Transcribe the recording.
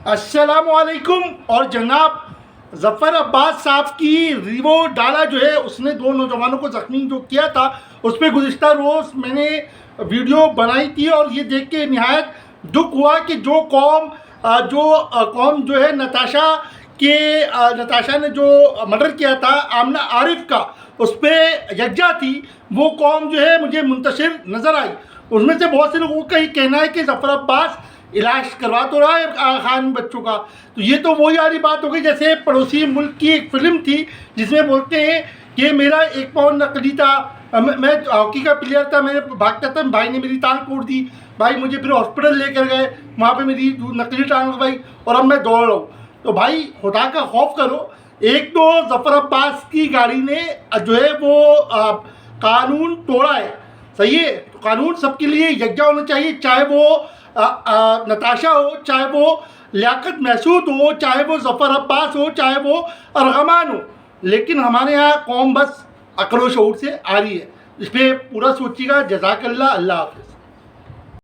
अस्सलामुअलैकुम। और जनाब ज़फ़र अब्बास साहब की रिवो डाला जो है, उसने दो नौजवानों को ज़ख्मी जो किया था, उस पर गुज़िश्ता रोज़ मैंने वीडियो बनाई थी। और ये देख के नहायत दुख हुआ कि जो कौम जो है नताशा ने जो मर्डर किया था आमना आरिफ का, उस पर यकजा थी, वो कौम जो है मुझे मुंतशिर नज़र आई। उसमें से बहुत से लोगों का ये कहना है कि ज़फ़र अब्बास इलाज करवा तो रहा है खान बच्चों का। तो ये तो वही वाली बात हो गई जैसे पड़ोसी मुल्क की एक फ़िल्म थी जिसमें बोलते हैं कि मेरा 1 पाउंड नकली था, मैं हॉकी का प्लेयर था, मैं भागता था, भाई ने मेरी टांग तोड़ दी, भाई मुझे फिर हॉस्पिटल लेकर गए, वहाँ पे मेरी नकली टांग लगवाई और अब मैं दौड़ रहा हूँ। तो भाई खुदा का खौफ करो। एक तो ज़फ़र अब्बास की गाड़ी ने जो है वो कानून तोड़ा है, सही है। तो कानून सबके लिए यकजा होना चाहिए, चाहे वो नताशा हो, चाहे वो लियाकत महसूद हो, चाहे वो ज़फ़र अब्बास हो, चाहे वो अरगमान हो। लेकिन हमारे यहाँ कौम बस अक्ल व शऊर से आ रही है। इस पर पूरा सोचिएगा। जज़ाकल्लाह। अल्लाह हाफ़िज़।